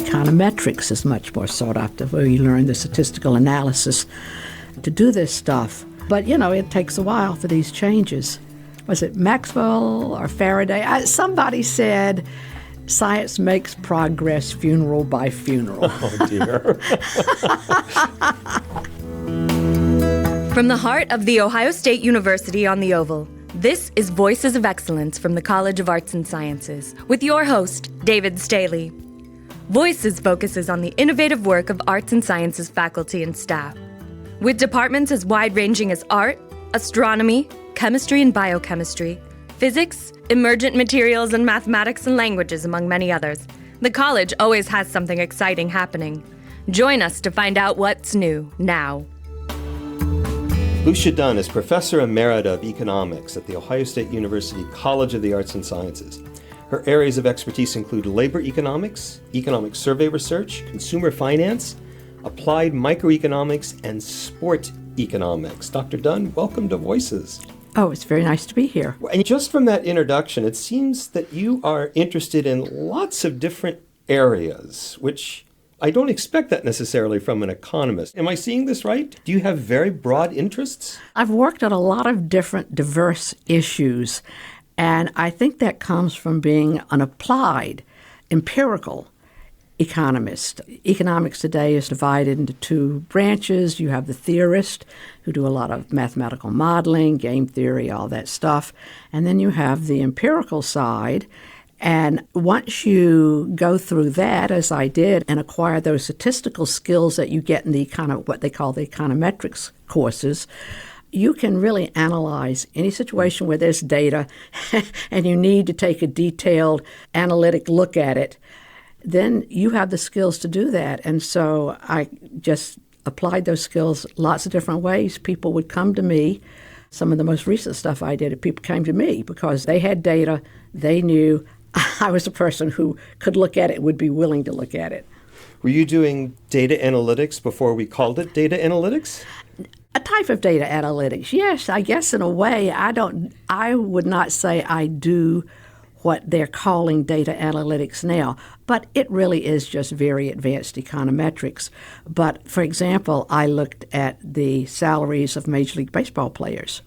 Econometrics is much more sought after, where you learn the statistical analysis to do this stuff. But, it takes a while for these changes. Was it Maxwell or Faraday? Somebody said, science makes progress funeral by funeral. Oh, dear. From the heart of The Ohio State University on the Oval, this is Voices of Excellence from the College of Arts and Sciences, with your host, David Staley. Voices focuses on the innovative work of arts and sciences faculty and staff, with departments as wide-ranging as art, astronomy, chemistry and biochemistry, physics, emergent materials, and mathematics and languages, among many others. The college always has something exciting happening. Join us to find out what's new now. Lucia Dunn is Professor Emerita of Economics at The Ohio State University College of the Arts and Sciences. Her areas of expertise include labor economics, economic survey research, consumer finance, applied microeconomics, and sport economics. Dr. Dunn, welcome to Voices. Oh, it's very nice to be here. And just from that introduction, it seems that you are interested in lots of different areas, which I don't expect that necessarily from an economist. Am I seeing this right? Do you have very broad interests? I've worked on a lot of different diverse issues, and I think that comes from being an applied, empirical economist. Economics today is divided into two branches. You have the theorists who do a lot of mathematical modeling, game theory, all that stuff. And then you have the empirical side. And once you go through that, as I did, and acquire those statistical skills that you get in the what they call the econometrics courses, you can really analyze any situation where there's data and you need to take a detailed analytic look at it. Then you have the skills to do that. And so I just applied those skills lots of different ways. People would come to me. Some of the most recent stuff I did, people came to me because they had data. They knew I was a person who could look at it, would be willing to look at it. Were you doing data analytics before we called it data analytics? A type of data analytics, yes. I guess in a way, I would not say I do what they're calling data analytics now, but it really is just very advanced econometrics. But for example, I looked at the salaries of Major League Baseball players,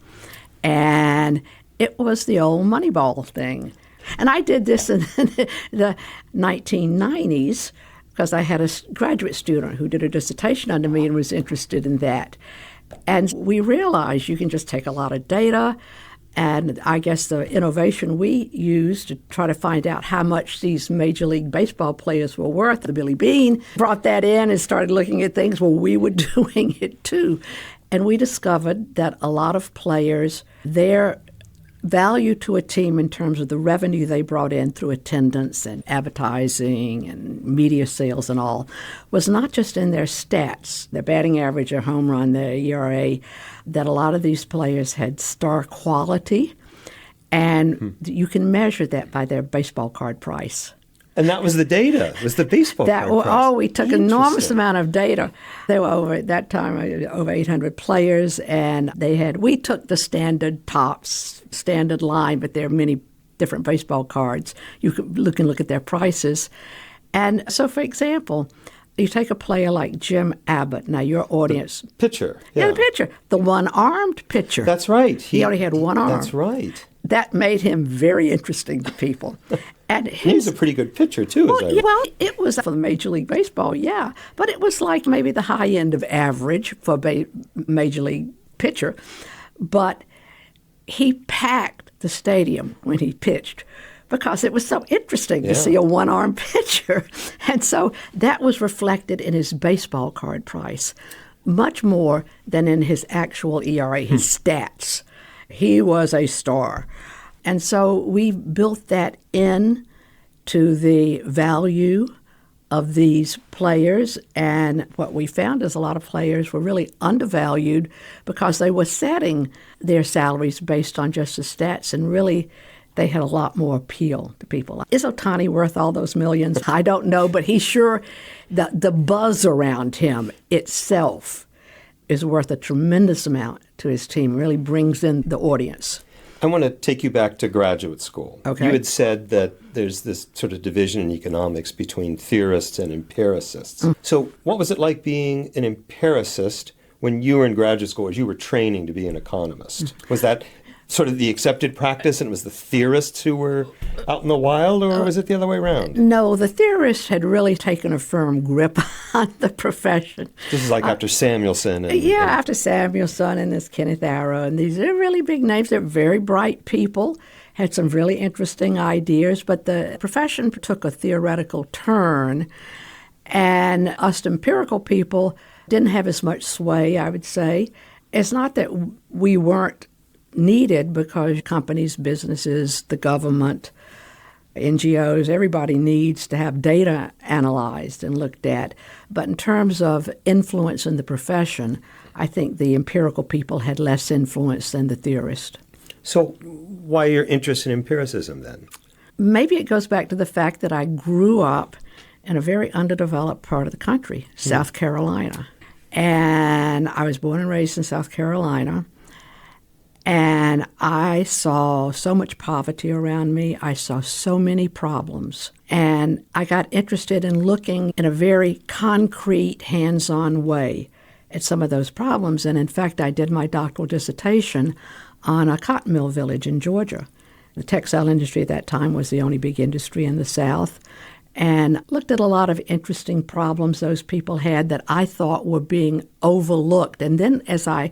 and it was the old Moneyball thing. And I did this in the 1990s because I had a graduate student who did a dissertation under me and was interested in that. And we realized you can just take a lot of data. And I guess the innovation we used to try to find out how much these Major League Baseball players were worth, the Billy Bean brought that in and started looking at things. Well, we were doing it too. And we discovered that a lot of players, their value to a team in terms of the revenue they brought in through attendance and advertising and media sales and all was not just in their stats, their batting average, their home run, their ERA, that a lot of these players had star quality, and you can measure that by their baseball card price. And that was the data, was the baseball card price. Oh, we took an enormous amount of data. There were at that time over 800 players, and we took the standard tops, standard line, but there are many different baseball cards. You can look at their prices. And so, for example, you take a player like Jim Abbott. Now, your audience. The pitcher. Yeah, the pitcher. The one-armed pitcher. That's right. He only had one arm. That's right. That made him very interesting to people. And he's a pretty good pitcher, too. Well, it was for Major League Baseball, yeah. But it was like maybe the high end of average for a Major League pitcher. But he packed the stadium when he pitched because it was so interesting to see a one-armed pitcher. And so that was reflected in his baseball card price much more than in his actual ERA, his stats. He was a star. And so we built that in to the value of these players. And what we found is a lot of players were really undervalued because they were setting their salaries based on just the stats, and really they had a lot more appeal to people. Is Ohtani worth all those millions? I don't know, but he's sure the buzz around him itself is worth a tremendous amount to his team, really brings in the audience. I want to take you back to graduate school. Okay. You had said that there's this sort of division in economics between theorists and empiricists. So what was it like being an empiricist when you were in graduate school, as you were training to be an economist? Was that sort of the accepted practice and it was the theorists who were out in the wild, or was it the other way around? No, the theorists had really taken a firm grip on the profession. This is like after Samuelson. After Samuelson and this Kenneth Arrow, and these are really big names. They're very bright people, had some really interesting ideas, but the profession took a theoretical turn, and us empirical people didn't have as much sway, I would say. It's not that we weren't needed, because companies, businesses, the government, NGOs, everybody needs to have data analyzed and looked at. But in terms of influence in the profession, I think the empirical people had less influence than the theorists. So why your interest in empiricism then? Maybe it goes back to the fact that I grew up in a very underdeveloped part of the country, South Carolina. And I was born and raised in South Carolina. And I saw so much poverty around me. I saw so many problems. And I got interested in looking in a very concrete, hands-on way at some of those problems. And in fact, I did my doctoral dissertation on a cotton mill village in Georgia. The textile industry at that time was the only big industry in the South. And looked at a lot of interesting problems those people had that I thought were being overlooked. And then as I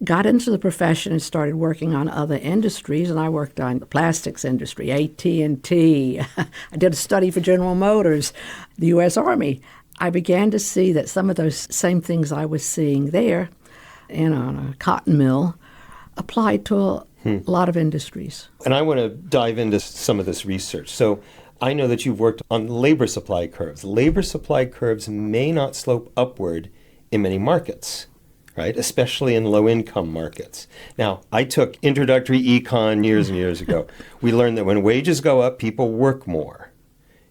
got into the profession and started working on other industries, and I worked on the plastics industry, AT&T. I did a study for General Motors, the U.S. Army. I began to see that some of those same things I was seeing there and on a cotton mill applied to a lot of industries. And I want to dive into some of this research. So I know that you've worked on labor supply curves. Labor supply curves may not slope upward in many markets, right? Especially in low-income markets. Now, I took introductory econ years and years ago. We learned that when wages go up, people work more.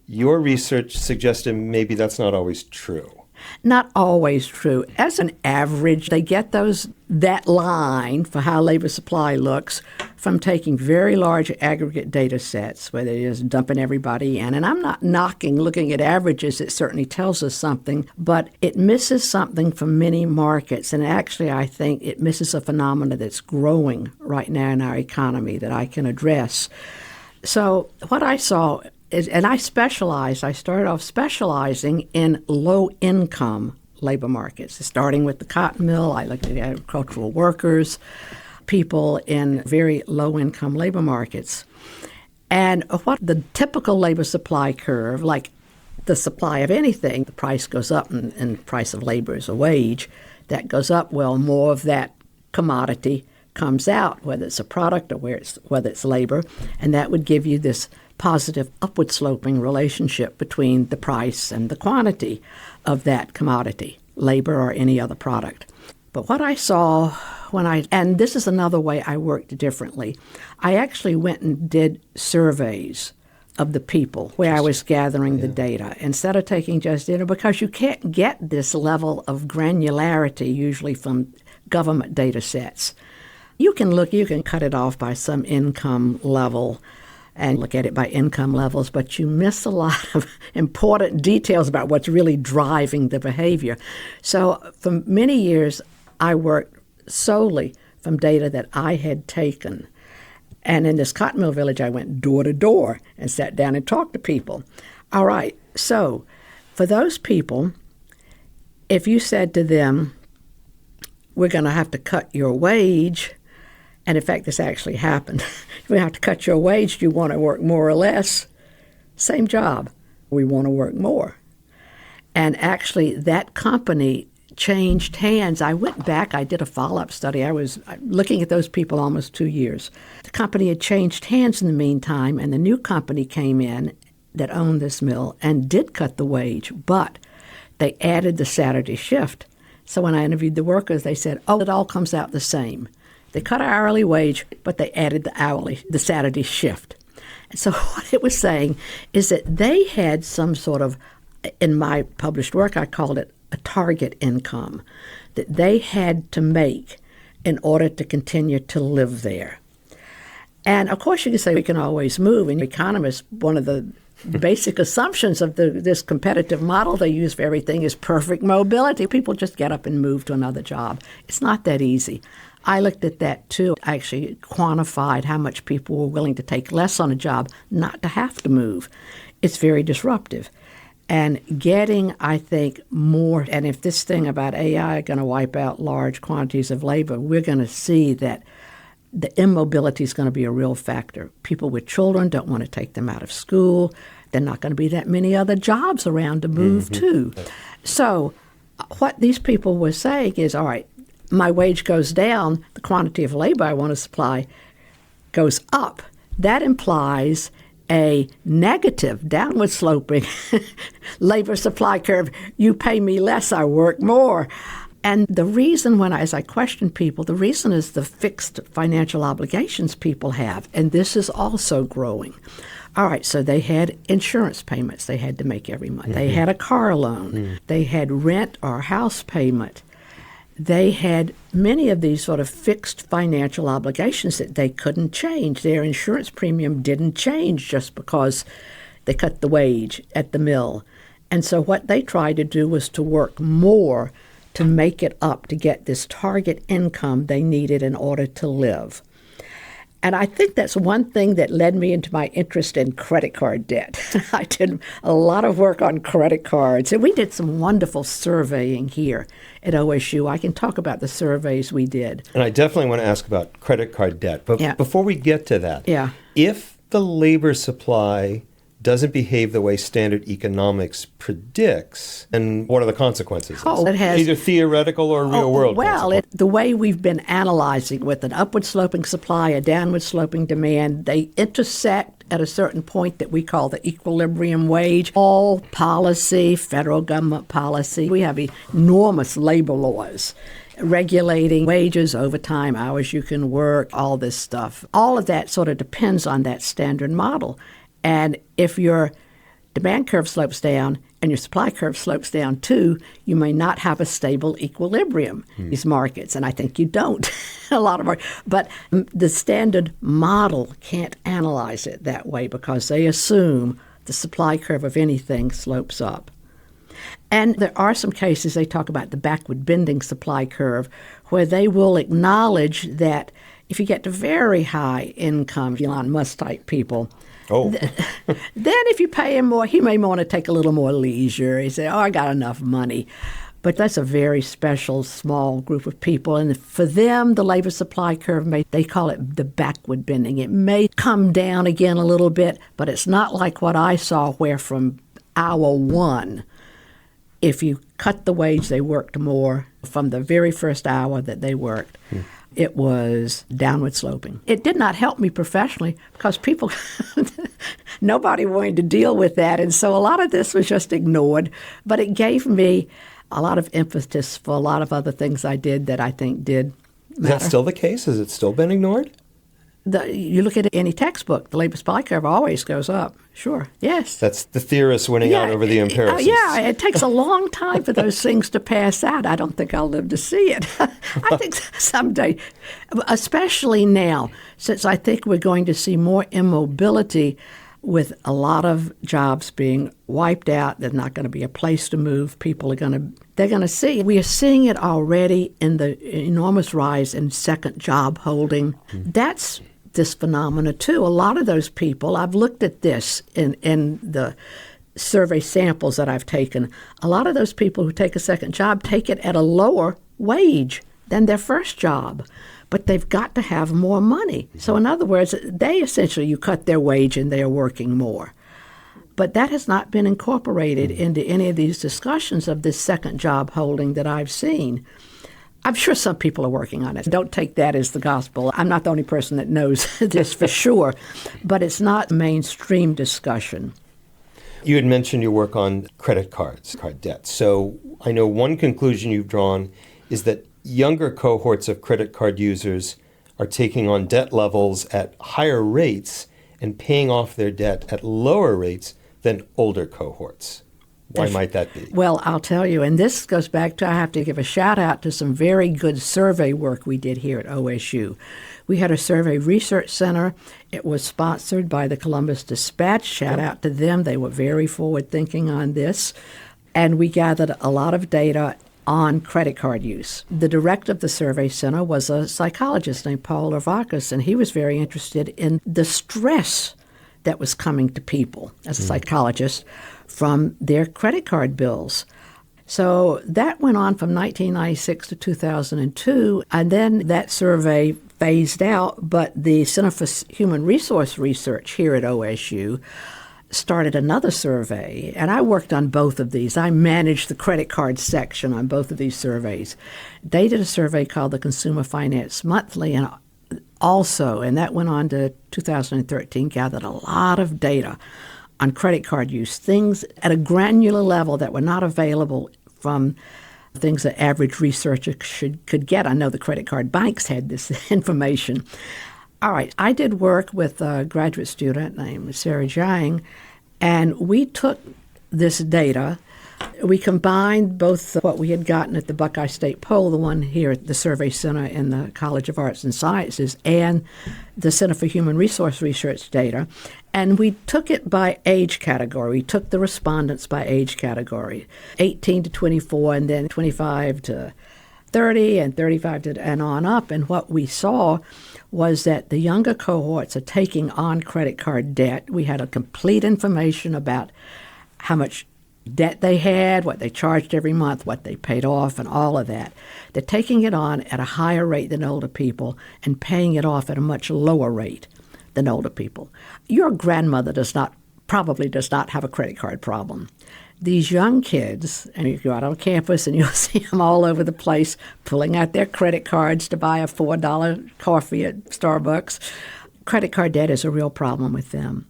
Your research suggested maybe that's not always true. Not always true. As an average, they get that line for how labor supply looks from taking very large aggregate data sets where they're just dumping everybody in. And I'm not knocking looking at averages. It certainly tells us something, but it misses something from many markets. And actually, I think it misses a phenomenon that's growing right now in our economy that I can address. So what I saw and I started off specializing in low-income labor markets, starting with the cotton mill. I looked at agricultural workers, people in very low-income labor markets. And what the typical labor supply curve, like the supply of anything, the price goes up and the price of labor is a wage, that goes up, well, more of that commodity comes out, whether it's a product or whether it's labor, and that would give you this positive upward sloping relationship between the price and the quantity of that commodity, labor or any other product. But what I saw and this is another way I worked differently, I actually went and did surveys of the people where I was gathering the data instead of taking just data, because you can't get this level of granularity usually from government data sets. You can cut it off by some income level and look at it by income levels, but you miss a lot of important details about what's really driving the behavior. So for many years, I worked solely from data that I had taken. And in this cotton mill village, I went door to door and sat down and talked to people. All right, so for those people, if you said to them, we're going to have to cut your wage, and in fact, this actually happened. If we have to cut your wage, do you want to work more or less? Same job. We want to work more. And actually, that company changed hands. I went back. I did a follow-up study. I was looking at those people almost 2 years. The company had changed hands in the meantime, and the new company came in that owned this mill and did cut the wage, but they added the Saturday shift. So when I interviewed the workers, they said, it all comes out the same. They cut our hourly wage, but they added the Saturday shift. And so what it was saying is that they had some sort of, in my published work, I called it a target income that they had to make in order to continue to live there. And of course, you can say we can always move. And economists, one of the basic assumptions of this competitive model they use for everything is perfect mobility. People just get up and move to another job. It's not that easy. I looked at that too. I actually quantified how much people were willing to take less on a job not to have to move. It's very disruptive. And getting, I think, more, and if this thing about AI is going to wipe out large quantities of labor, we're going to see that the immobility is going to be a real factor. People with children don't want to take them out of school. There are not going to be that many other jobs around to move to. So what these people were saying is, all right, my wage goes down, the quantity of labor I want to supply goes up. That implies a negative, downward sloping labor supply curve. You pay me less, I work more. And the reason as I question people, the reason is the fixed financial obligations people have. And this is also growing. All right, so they had insurance payments they had to make every month. They had a car loan. They had rent or house payment. They had many of these sort of fixed financial obligations that they couldn't change. Their insurance premium didn't change just because they cut the wage at the mill. And so what they tried to do was to work more to make it up, to get this target income they needed in order to live. And I think that's one thing that led me into my interest in credit card debt. I did a lot of work on credit cards, and we did some wonderful surveying here at OSU. I can talk about the surveys we did. And I definitely want to ask about credit card debt. But before we get to that, if the labor supply doesn't behave the way standard economics predicts, and what are the consequences? It has either theoretical or real world. Well, the way we've been analyzing with an upward sloping supply, a downward sloping demand, they intersect at a certain point that we call the equilibrium wage. All policy, federal government policy, we have enormous labor laws regulating wages, overtime, hours you can work, all this stuff. All of that sort of depends on that standard model. And if your demand curve slopes down and your supply curve slopes down too, you may not have a stable equilibrium in these markets. And I think you don't a lot of markets. But the standard model can't analyze it that way because they assume the supply curve of anything slopes up. And there are some cases they talk about the backward bending supply curve where they will acknowledge that if you get to very high income, Elon Musk type people, then if you pay him more, he may want to take a little more leisure. He say, I got enough money. But that's a very special, small group of people. And for them, the labor supply curve, they call it the backward bending. It may come down again a little bit, but it's not like what I saw where from hour one, if you cut the wage, they worked more from the very first hour that they worked. It was downward sloping. It did not help me professionally because people, nobody wanted to deal with that. And so a lot of this was just ignored. But it gave me a lot of impetus for a lot of other things I did that I think did matter. Is that still the case? Has it still been ignored? You look at any textbook, the labor supply curve always goes up. Sure, yes. That's the theorists winning out over the empiricists. It takes a long time for those things to pass out. I don't think I'll live to see it. I think someday, especially now, since I think we're going to see more immobility with a lot of jobs being wiped out. There's not going to be a place to move. People are they're going to see. We are seeing it already in the enormous rise in second job holding. That's this phenomena too. A lot of those people, I've looked at this in the survey samples that I've taken. A lot of those people who take a second job take it at a lower wage than their first job. But they've got to have more money. So in other words, you cut their wage and they are working more. But that has not been incorporated into any of these discussions of this second job holding that I've seen. I'm sure some people are working on it. Don't take that as the gospel. I'm not the only person that knows this for sure, but it's not mainstream discussion. You had mentioned your work on credit cards, card debt. So I know one conclusion you've drawn is that younger cohorts of credit card users are taking on debt levels at higher rates and paying off their debt at lower rates than older cohorts. Why might that be? Well, I'll tell you, and this goes back to, I have to give a shout out to some very good survey work we did here at OSU. We had a survey research center. It was sponsored by the Columbus Dispatch. Shout out to them. They were very forward thinking on this. And we gathered a lot of data on credit card use. The director of the survey center was a psychologist named Paul Lervakis, and he was very interested in the stress that was coming to people as a psychologist from their credit card bills. So that went on from 1996 to 2002, and then that survey phased out, but the Center for Human Resource Research here at OSU started another survey, and I worked on both of these. I managed the credit card section on both of these surveys. They did a survey called the Consumer Finance Monthly, and that went on to 2013, gathered a lot of data on credit card use, things at a granular level that were not available from things that average researcher could get. I know the credit card banks had this information. All right, I did work with a graduate student named Sarah Jiang, and we took this data. We combined both what we had gotten at the Buckeye State Poll, the one here at the Survey Center in the College of Arts and Sciences, and the Center for Human Resource Research data, and we took it by age category. We took the respondents by age category, 18 to 24, and then 25 to 30, and 35 to and on up. And what we saw was that the younger cohorts are taking on credit card debt. We had a complete information about how much debt they had, what they charged every month, what they paid off, and all of that. They're taking it on at a higher rate than older people and paying it off at a much lower rate than older people. Your grandmother probably does not have a credit card problem. These young kids, and you go out on campus and you'll see them all over the place pulling out their credit cards to buy a $4 coffee at Starbucks. Credit card debt is a real problem with them.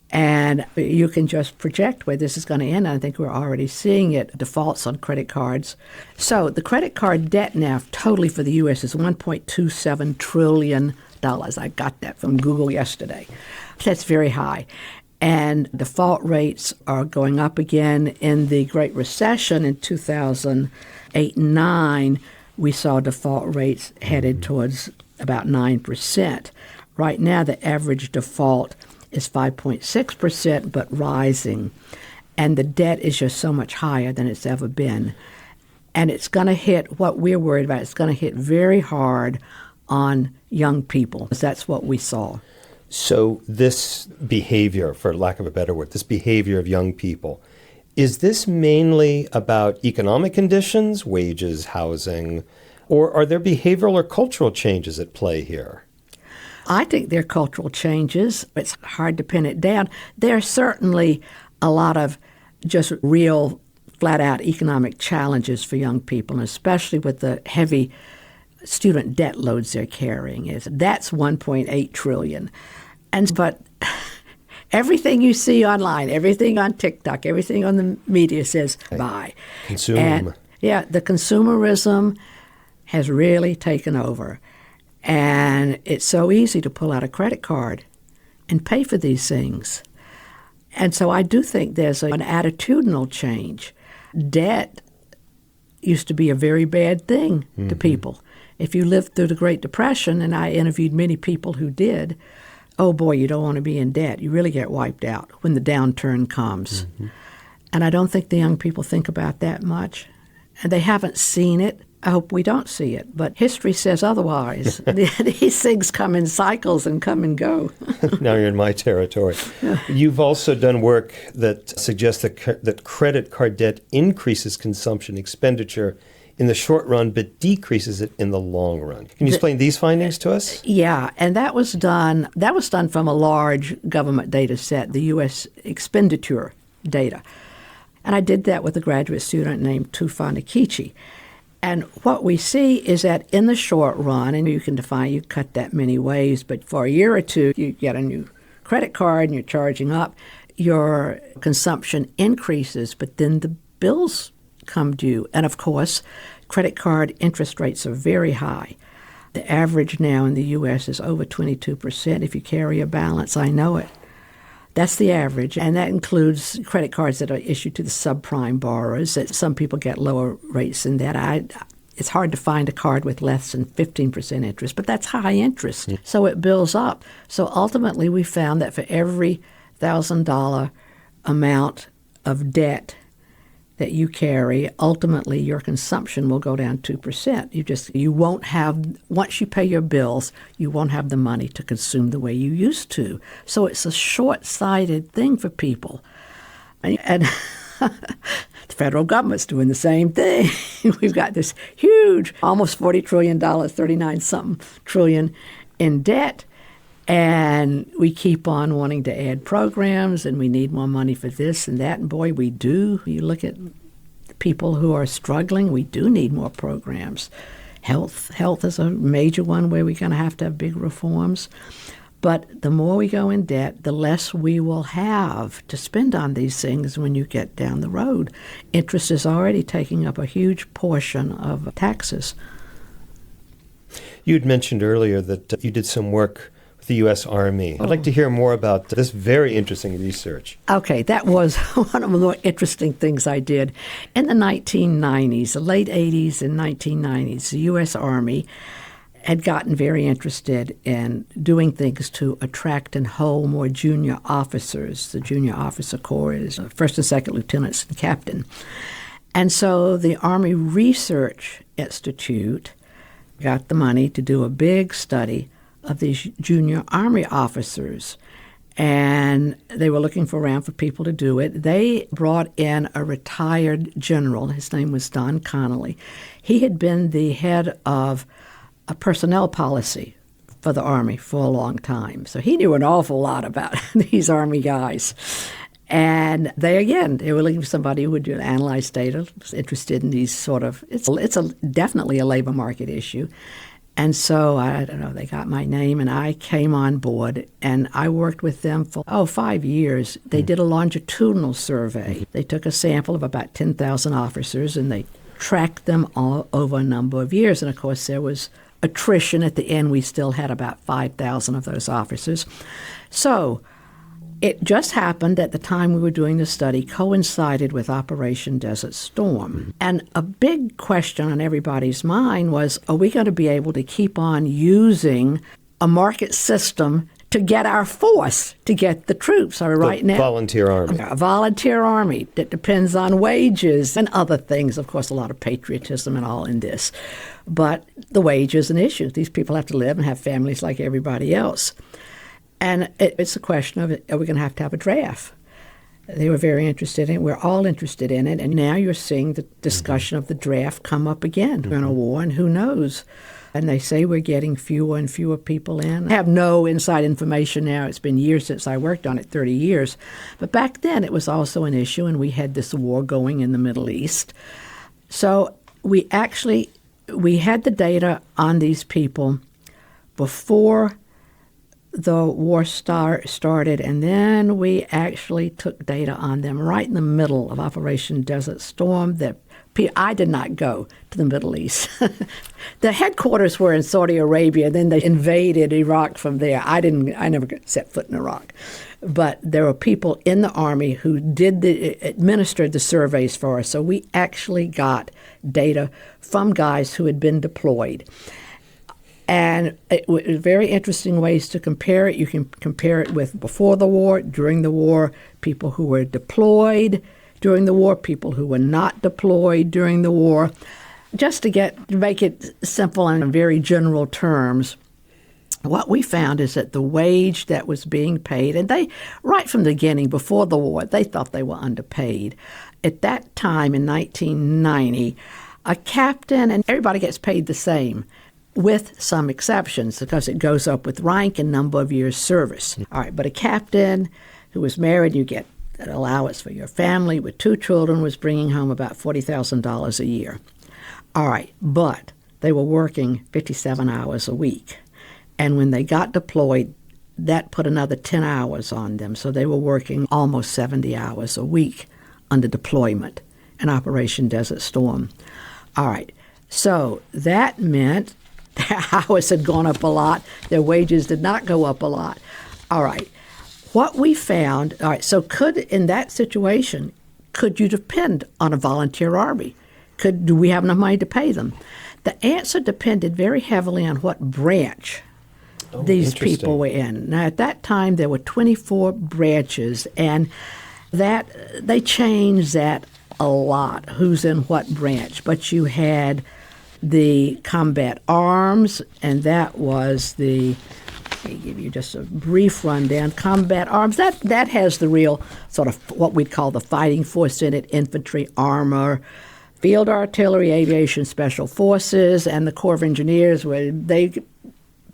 And you can just project where this is going to end. I think we're already seeing it, defaults on credit cards. So the credit card debt now totally for the U.S. is $1.27 trillion. I got that from Google yesterday. That's very high. And default rates are going up again. In the Great Recession in 2008 and 9, we saw default rates headed towards about 9%. Right now, the average default is 5.6%, but rising. And the debt is just so much higher than it's ever been. And it's going to hit, what we're worried about, it's going to hit very hard on young people. That's what we saw. So this behavior, for lack of a better word, this behavior of young people, is this mainly about economic conditions, wages, housing, or are there behavioral or cultural changes at play here? I think there are cultural changes. It's hard to pin it down. There are certainly a lot of just real, flat-out economic challenges for young people, and especially with the heavy student debt loads they're carrying. That's $1.8 trillion. But everything you see online, everything on TikTok, everything on the media says buy. Consume. And, the consumerism has really taken over. And it's so easy to pull out a credit card and pay for these things. And so I do think there's an attitudinal change. Debt used to be a very bad thing to people. If you lived through the Great Depression, and I interviewed many people who did, oh boy, you don't want to be in debt. You really get wiped out when the downturn comes. And I don't think the young people think about that much. And they haven't seen it. I hope we don't see it. But history says otherwise. These things come in cycles and come and go. Now you're in my territory. You've also done work that suggests that credit card debt increases consumption expenditure in the short run, but decreases it in the long run. Can you explain these findings to us? Yeah, and that was done from a large government data set, the U.S. expenditure data. And I did that with a graduate student named Tufan Akichi. And what we see is that in the short run, and you cut that many ways, but for a year or two, you get a new credit card and you're charging up, your consumption increases, but then the bills come due. And of course, credit card interest rates are very high. The average now in the U.S. is over 22% if you carry a balance. I know it. That's the average, and that includes credit cards that are issued to the subprime borrowers. That some people get lower rates than that. It's hard to find a card with less than 15% interest, but that's high interest, so it builds up. So ultimately, we found that for every $1,000 amount of debt that you carry, ultimately your consumption will go down 2%. You won't have, once you pay your bills, you won't have the money to consume the way you used to. So it's a short-sighted thing for people. And the federal government's doing the same thing. We've got this huge, almost $40 trillion, 39-something trillion in debt. And we keep on wanting to add programs, and we need more money for this and that. And boy, we do. You look at people who are struggling, we do need more programs. Health is a major one where we're going to have big reforms. But the more we go in debt, the less we will have to spend on these things when you get down the road. Interest is already taking up a huge portion of taxes. You had mentioned earlier that you did some work the U.S. Army. I'd like to hear more about this very interesting research. Okay, that was one of the more interesting things I did. In the 1990s, the late 80s and 1990s, the U.S. Army had gotten very interested in doing things to attract and hold more junior officers. The junior officer corps is first and second lieutenants and captain. And so the Army Research Institute got the money to do a big study of these junior Army officers, and they were looking around for people to do it. They brought in a retired general. His name was Don Connolly. He had been the head of a personnel policy for the Army for a long time, so he knew an awful lot about these Army guys. And they were looking for somebody who would analyze data, was interested in these sort of, it's definitely a labor market issue. And so, I don't know, they got my name, and I came on board, and I worked with them for, 5 years. They did a longitudinal survey. They took a sample of about 10,000 officers, and they tracked them all over a number of years. And, of course, there was attrition. At the end, we still had about 5,000 of those officers. So it just happened at the time we were doing the study coincided with Operation Desert Storm. And a big question on everybody's mind was, are we going to be able to keep on using a market system to get our force, to get the troops? Right now, volunteer army. A volunteer army that depends on wages and other things. Of course, a lot of patriotism and all in this. But the wage is an issue. These people have to live and have families like everybody else. And it's a question of, are we going to have a draft? They were very interested in it. We're all interested in it. And now you're seeing the discussion of the draft come up again. We're in a war, and who knows? And they say we're getting fewer and fewer people in. I have no inside information now. It's been years since I worked on it, 30 years. But back then it was also an issue, and we had this war going in the Middle East. So we had the data on these people before the war started, and then we actually took data on them right in the middle of Operation Desert Storm. I did not go to the Middle East. The headquarters were in Saudi Arabia, then they invaded Iraq from there. I never set foot in Iraq. But there were people in the Army who administered the surveys for us, so we actually got data from guys who had been deployed. And it was very interesting ways to compare it. You can compare it with before the war, during the war, people who were deployed during the war, people who were not deployed during the war. Just to make it simple and in very general terms, what we found is that the wage that was being paid, and they, right from the beginning, before the war, they thought they were underpaid. At that time in 1990, a captain, and everybody gets paid the same, with some exceptions, because it goes up with rank and number of years service. All right, but a captain who was married, you get an allowance for your family with 2 children, was bringing home about $40,000 a year. All right, but they were working 57 hours a week. And when they got deployed, that put another 10 hours on them. So they were working almost 70 hours a week under deployment in Operation Desert Storm. All right, so that meant their hours had gone up a lot. Their wages did not go up a lot. All right. what we found, all right, so in that situation, could you depend on a volunteer army? Do we have enough money to pay them? The answer depended very heavily on what branch these people were in. Now, at that time, there were 24 branches, and that they changed that a lot, who's in what branch. But you had the combat arms, and that was let me give you just a brief rundown. Combat arms, that has the real sort of what we'd call the fighting force in it: infantry, armor, field artillery, aviation, special forces, and the Corps of Engineers, where they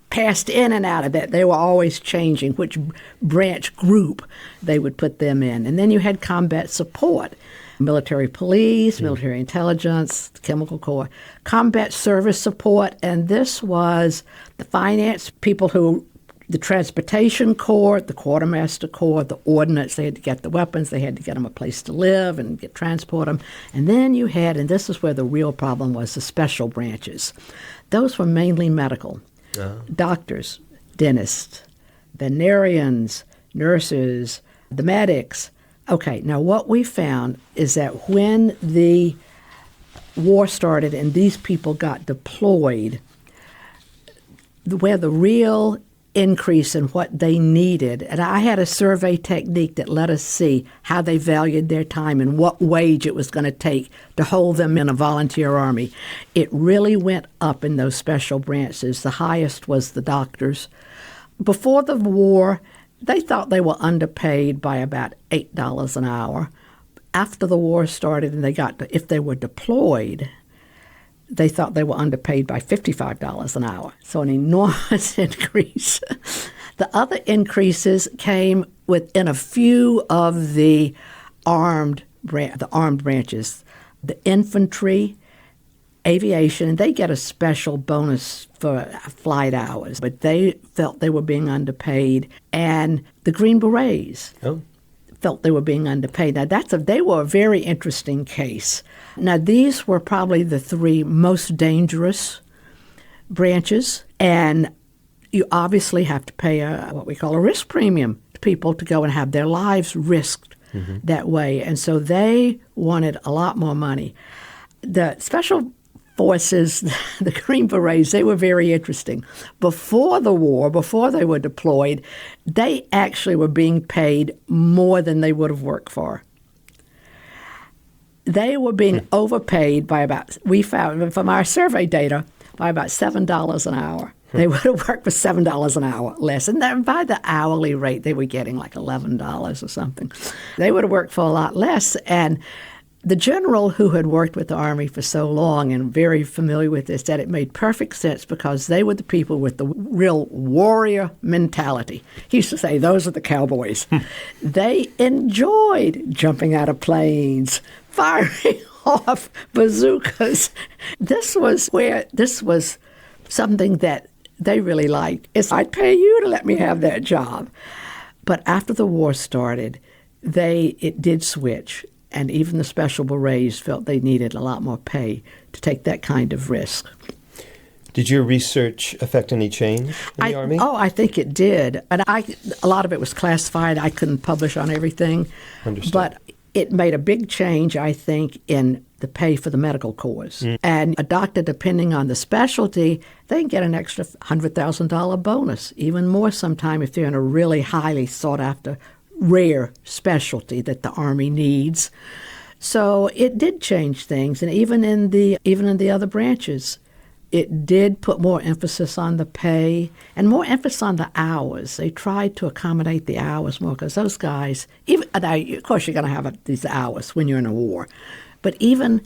passed in and out of that. They were always changing which branch group they would put them in. And then you had combat support: military police, military intelligence, the chemical corps, combat service support, and this was the finance people the transportation corps, the quartermaster corps, the ordnance. They had to get the weapons, they had to get them a place to live and transport them. And then you had, and this is where the real problem was, the special branches. Those were mainly medical. Doctors, dentists, veterinarians, nurses, the medics. Okay, now what we found is that when the war started and these people got deployed, where the real increase in what they needed, and I had a survey technique that let us see how they valued their time and what wage it was going to take to hold them in a volunteer army. It really went up in those special branches. The highest was the doctors. Before the war, they thought they were underpaid by about $8 an hour. After the war started and if they were deployed, they thought they were underpaid by $55 an hour. So an enormous increase. The other increases came within a few of the armed branches. The infantry, aviation, and they get a special bonus for flight hours, but they felt they were being underpaid. And the Green Berets felt they were being underpaid. Now, they were a very interesting case. Now, these were probably the three most dangerous branches, and you obviously have to pay what we call a risk premium to people to go and have their lives risked that way. And so they wanted a lot more money. The special forces, the Green Berets, they were very interesting. Before the war, before they were deployed, they actually were being paid more than they would have worked for. They were being overpaid by we found from our survey data, by about $7 an hour. They would have worked for $7 an hour less. And then by the hourly rate, they were getting like $11 or something. They would have worked for a lot less. And the general who had worked with the Army for so long and very familiar with this said it made perfect sense because they were the people with the real warrior mentality. He used to say, those are the cowboys. They enjoyed jumping out of planes, firing off bazookas. This was something that they really liked. I'd pay you to let me have that job. But after the war started, it did switch. And even the Special Berets felt they needed a lot more pay to take that kind of risk. Did your research affect any change in the Army? Oh, I think it did. And a lot of it was classified. I couldn't publish on everything. Understood. But it made a big change, I think, in the pay for the medical corps. And a doctor, depending on the specialty, they can get an extra $100,000 bonus, even more sometime if they're in a really highly sought-after rare specialty that the Army needs. So it did change things, and even in the other branches, it did put more emphasis on the pay and more emphasis on the hours. They tried to accommodate the hours more because those guys, now, of course you're going to have these hours when you're in a war, but even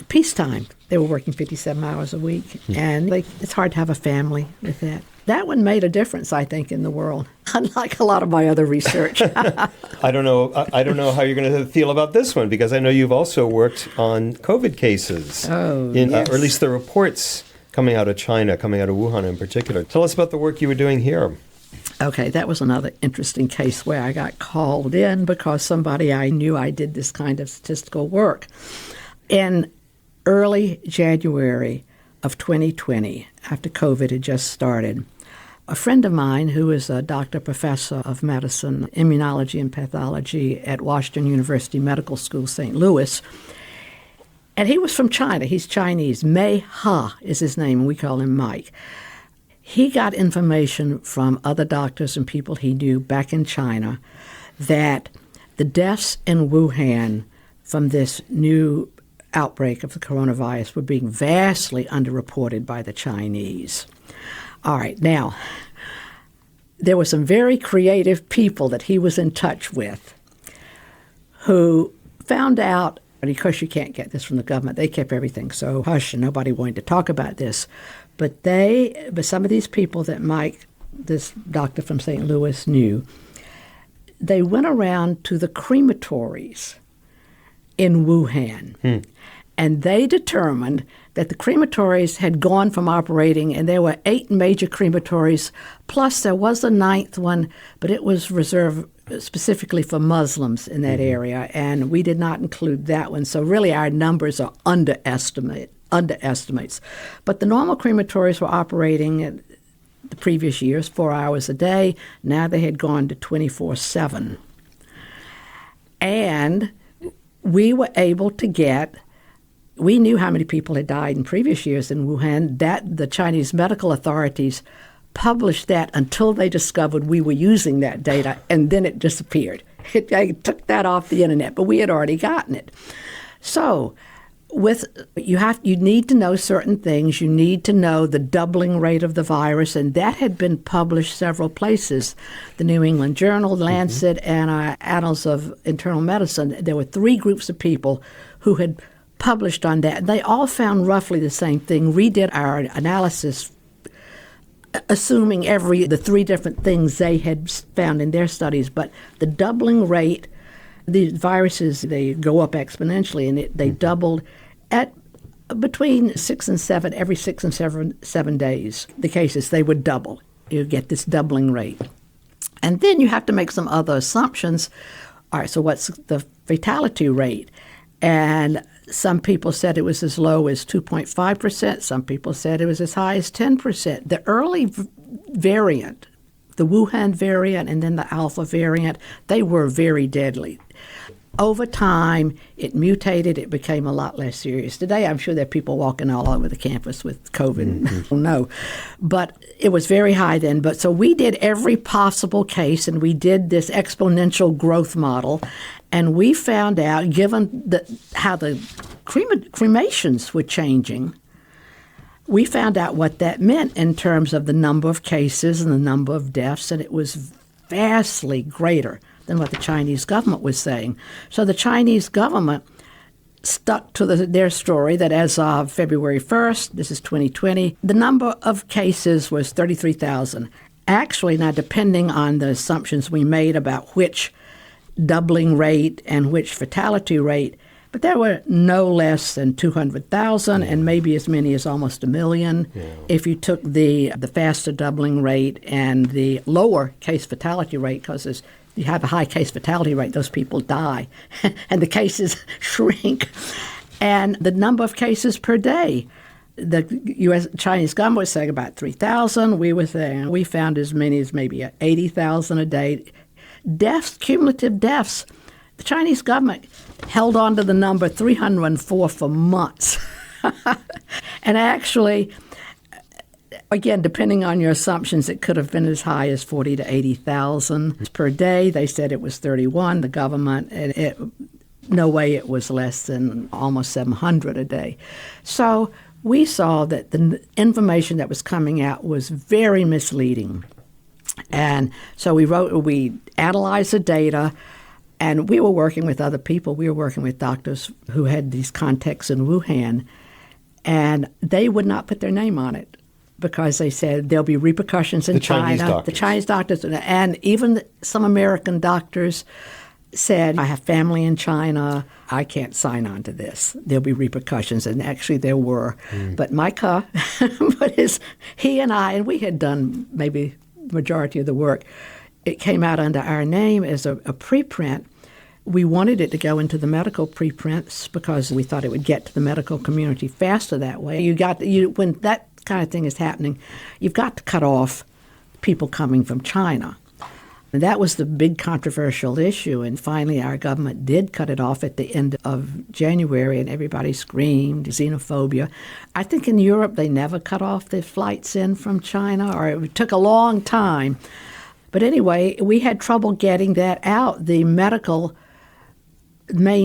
peacetime, they were working 57 hours a week, and it's hard to have a family with that. That one made a difference, I think, in the world, unlike a lot of my other research. I don't know how you're going to feel about this one, because I know you've also worked on COVID cases. Yes. Or at least the reports coming out of China, coming out of Wuhan in particular. Tell us about the work you were doing here. Okay, that was another interesting case where I got called in because somebody I knew I did this kind of statistical work. In early January of 2020, after COVID had just started, A friend of mine who is a doctor professor of medicine, immunology and pathology at Washington University Medical School, St. Louis, and he was from China. He's Chinese. Mei Ha is his name, and we call him Mike. He got information from other doctors and people he knew back in China that the deaths in Wuhan from this new outbreak of the coronavirus were being vastly underreported by the Chinese. All right, now, there were some very creative people that he was in touch with who found out, and of course you can't get this from the government, they kept everything so hush and nobody wanted to talk about this, but some of these people that Mike, this doctor from St. Louis, knew, they went around to the crematories in Wuhan, and they determined that the crematories had gone from operating, and there were 8 major crematories, plus there was a 9th one, but it was reserved specifically for Muslims in that area, and we did not include that one. So really our numbers are underestimates. But the normal crematories were operating at the previous years 4 hours a day. Now they had gone to 24/7. And we were able to we knew how many people had died in previous years in Wuhan. That the Chinese medical authorities published that until they discovered we were using that data, and then it disappeared. They took that off the internet, but we had already gotten it. So you need to know certain things. You need to know the doubling rate of the virus, and that had been published several places. The New England Journal, Lancet, and Annals of Internal Medicine. There were 3 groups of people who had published on that. They all found roughly the same thing. We did our analysis assuming the 3 different things they had found in their studies, but the doubling rate, these viruses, they go up exponentially, and they doubled at between 6 and 7, every 6 and 7 days. The cases, they would double. You get this doubling rate. And then you have to make some other assumptions. All right, so what's the fatality rate? And some people said it was as low as 2.5%. Some people said it was as high as 10%. The early variant, the Wuhan variant and then the Alpha variant, they were very deadly. Over time, it mutated. It became a lot less serious. Today, I'm sure there are people walking all over the campus with COVID. I don't know. But it was very high then. But so we did every possible case, and we did this exponential growth model. And we found out, given how the cremations were changing, we found out what that meant in terms of the number of cases and the number of deaths, and it was vastly greater than what the Chinese government was saying. So the Chinese government stuck to their story that as of February 1st, this is 2020, the number of cases was 33,000. Actually, now depending on the assumptions we made about which doubling rate and which fatality rate, but there were no less than 200,000 and maybe as many as almost 1 million. Yeah. If you took the faster doubling rate and the lower case fatality rate, because you have a high case fatality rate, those people die, and the cases shrink. And the number of cases per day, the Chinese government was saying about 3,000. We were saying we found as many as maybe 80,000 a day. Deaths, cumulative deaths, the Chinese government held on to the number 304 for months. And actually, again, depending on your assumptions, it could have been as high as 40 to 80,000 per day. They said it was 31, the government, and no way it was less than almost 700 a day. So we saw that the information that was coming out was very misleading. And so we analyzed the data, and we were working with other people. We were working with doctors who had these contacts in Wuhan, and they would not put their name on it because they said there'll be repercussions in China. The Chinese doctors, and even some American doctors said, I have family in China, I can't sign on to this. There'll be repercussions, and actually there were. But Micah, he and I, and we had done maybe the majority of the work, it came out under our name as a preprint. We wanted it to go into the medical preprints because we thought it would get to the medical community faster that way. When that kind of thing is happening, you've got to cut off people coming from China. And that was the big controversial issue, and finally our government did cut it off at the end of January, and everybody screamed xenophobia. I think in Europe they never cut off the flights in from China, or it took a long time. But anyway, we had trouble getting that out. The main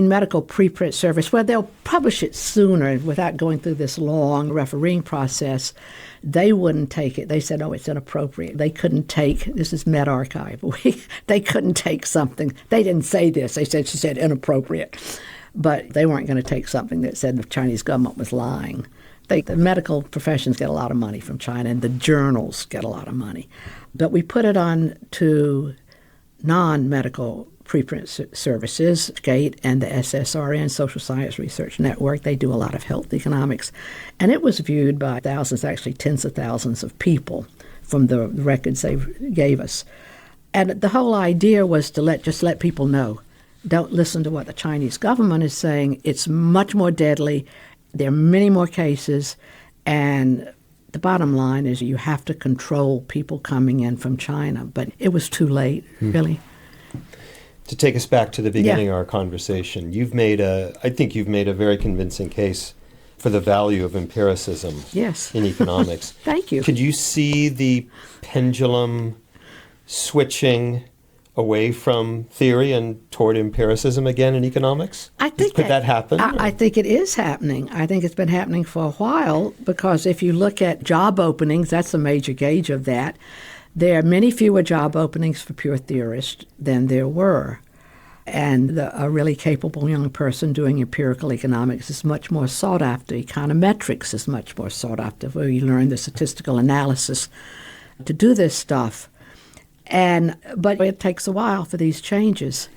medical preprint service, well, they'll publish it sooner without going through this long refereeing process. They wouldn't take it. They said, oh, it's inappropriate. They couldn't take, this is MedArchive, they couldn't take something. They didn't say this. She said inappropriate. But they weren't going to take something that said the Chinese government was lying. The medical professions get a lot of money from China, and the journals get a lot of money. But we put it on to non-medical preprint services, GATE and the SSRN, Social Science Research Network. They do a lot of health economics. And it was viewed by thousands, actually tens of thousands of people from the records they gave us. And the whole idea was to let people know. Don't listen to what the Chinese government is saying. It's much more deadly. There are many more cases. And the bottom line is you have to control people coming in from China. But it was too late, really. To take us back to the beginning of our conversation, I think you've made a very convincing case for the value of empiricism in economics. Thank you. Could you see the pendulum switching away from theory and toward empiricism again in economics? Could that happen? I think it is happening. I think it's been happening for a while, because if you look at job openings, that's a major gauge of that. There are many fewer job openings for pure theorists than there were. And a really capable young person doing empirical economics is much more sought after. Econometrics is much more sought after, where you learn the statistical analysis to do this stuff. But it takes a while for these changes.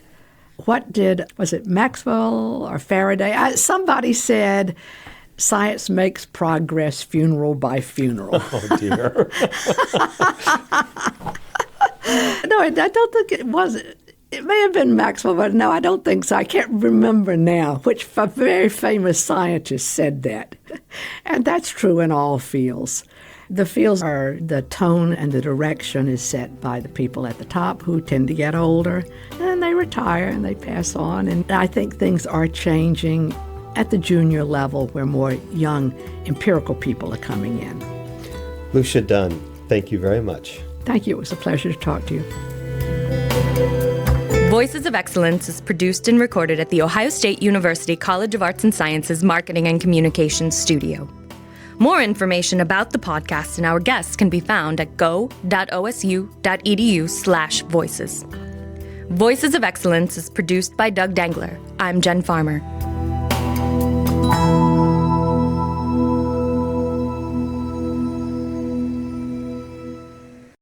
Was it Maxwell or Faraday? Somebody said, science makes progress funeral by funeral. Oh, dear. No, I don't think it was. It may have been Maxwell, but no, I don't think so. I can't remember now which very famous scientist said that. And that's true in all fields. The fields are, the tone and the direction is set by the people at the top, who tend to get older, and they retire and they pass on. And I think things are changing at the junior level, where more young empirical people are coming in. Lucia Dunn, thank you very much. Thank you. It was a pleasure to talk to you. Voices of Excellence is produced and recorded at The Ohio State University College of Arts and Sciences Marketing and Communications Studio. More information about the podcast and our guests can be found at go.osu.edu/voices. Voices of Excellence is produced by Doug Dangler. I'm Jen Farmer.